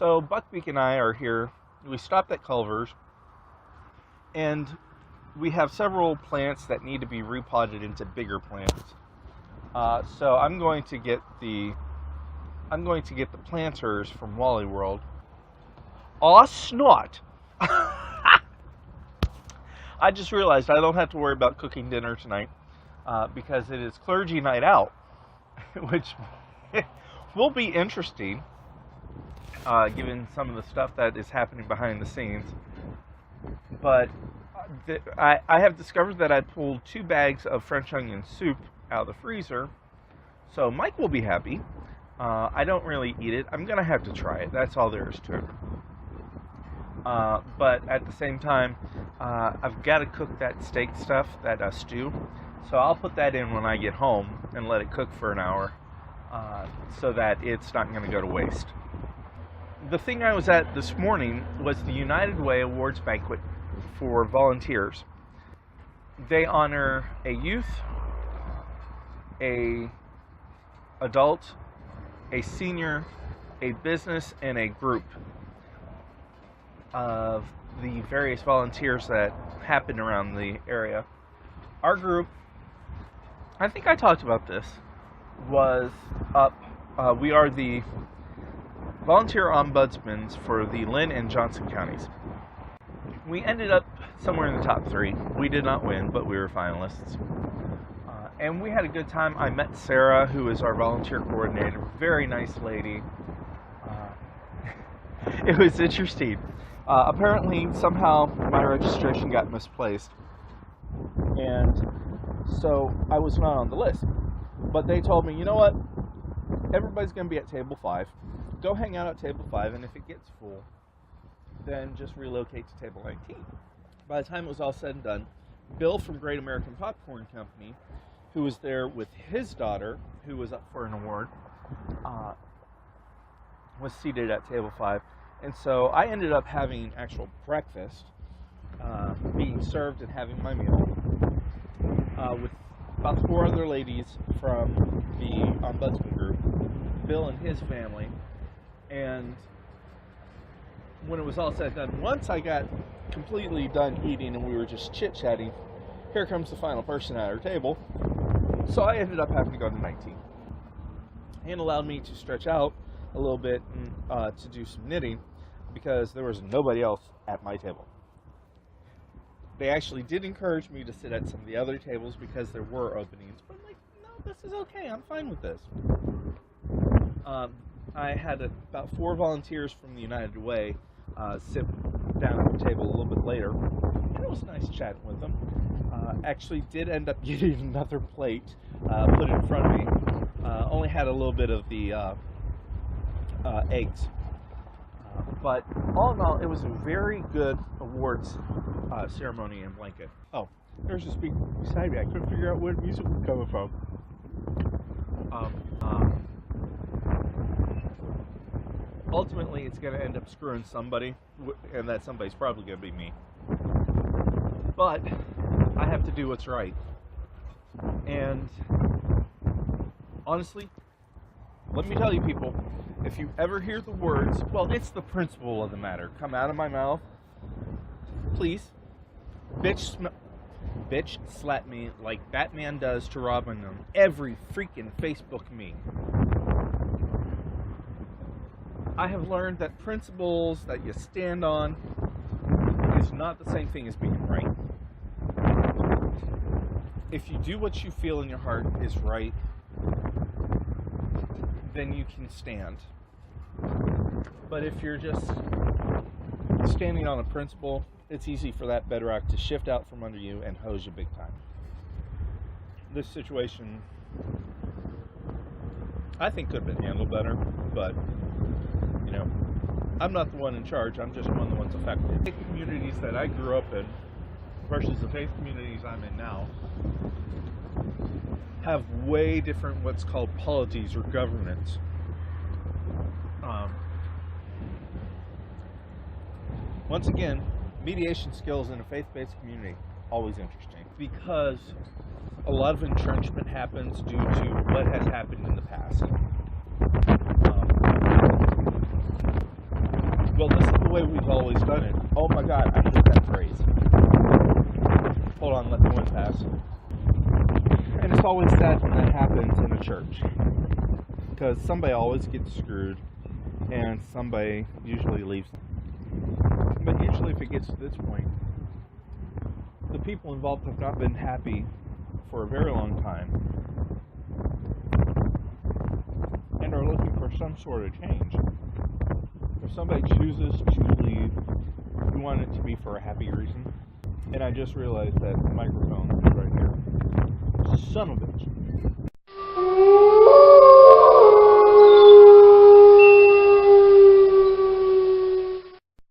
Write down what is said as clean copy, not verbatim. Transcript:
So Buckbeak and I are here. We stopped at Culver's, and we have several plants that need to be repotted into bigger plants. So I'm going to get the planters from Wally World. Aw, snot! I just realized I don't have to worry about cooking dinner tonight because it is clergy night out, which will be interesting given some of the stuff that is happening behind the scenes. But I have discovered that I pulled 2 bags of French onion soup out of the freezer, so Mike will be happy. I don't really eat it. I'm going to have to try it. That's all there is to it. But at the same time, I've got to cook that steak stuff, that stew. So I'll put that in when I get home and let it cook for an hour so that it's not going to go to waste. The thing I was at this morning was the United Way Awards Banquet for volunteers. They honor a youth, a adult, a senior, a business, and a group of the various volunteers that happen around the area. Our group, I think I talked about this, was up. We are the volunteer ombudsmen for the Lynn and Johnson counties. We ended up somewhere in the top 3. We did not win, but we were finalists. And we had a good time. I met Sarah, who is our volunteer coordinator. Very nice lady. It was interesting. Apparently, somehow, my registration got misplaced. And so I was not on the list. But they told me, you know what? Everybody's going to be at table 5. Go hang out at table 5, and if it gets full, then just relocate to table 19. By the time it was all said and done, Bill from Great American Popcorn Company, who was there with his daughter, who was up for an award, was seated at table 5. And so I ended up having actual breakfast, being served and having my meal, with about 4 other ladies from the ombudsman group, Bill and his family. And when it was all said and done, once I got completely done eating and we were just chit-chatting, here comes the final person at our table. So I ended up having to go to 19. And allowed me to stretch out a little bit and to do some knitting because there was nobody else at my table. They actually did encourage me to sit at some of the other tables because there were openings. But I'm like, no, this is okay. I'm fine with this. I had about 4 volunteers from the United Way sit down at the table a little bit later, and it was nice chatting with them. Actually did end up getting another plate put in front of me. Only had a little bit of the eggs. But all in all, it was a very good awards ceremony and blanket. Oh, there's a speaker beside me. I couldn't figure out where the music was coming from. Ultimately, it's going to end up screwing somebody, and that somebody's probably going to be me. But I have to do what's right. And honestly, let me tell you people, if you ever hear the words, well, it's the principle of the matter, come out of my mouth, please, bitch slap me like Batman does to Robin on every freaking Facebook meme. I have learned that principles that you stand on is not the same thing as being right. If you do what you feel in your heart is right, then you can stand. But if you're just standing on a principle, it's easy for that bedrock to shift out from under you and hose you big time. This situation, I think, could have been handled better, but you know, I'm not the one in charge. I'm just one of the ones affected. The communities that I grew up in versus the faith communities I'm in now have way different what's called polities or governance. Once again, mediation skills in a faith-based community, always interesting, because a lot of entrenchment happens due to what has happened in the past. class. And it's always sad when that happens in a church, because somebody always gets screwed and somebody usually leaves. But usually if it gets to this point, the people involved have not been happy for a very long time and are looking for some sort of change. If somebody chooses to leave, we want it to be for a happy reason. And I just realized that the microphone is right here. Son of a bitch.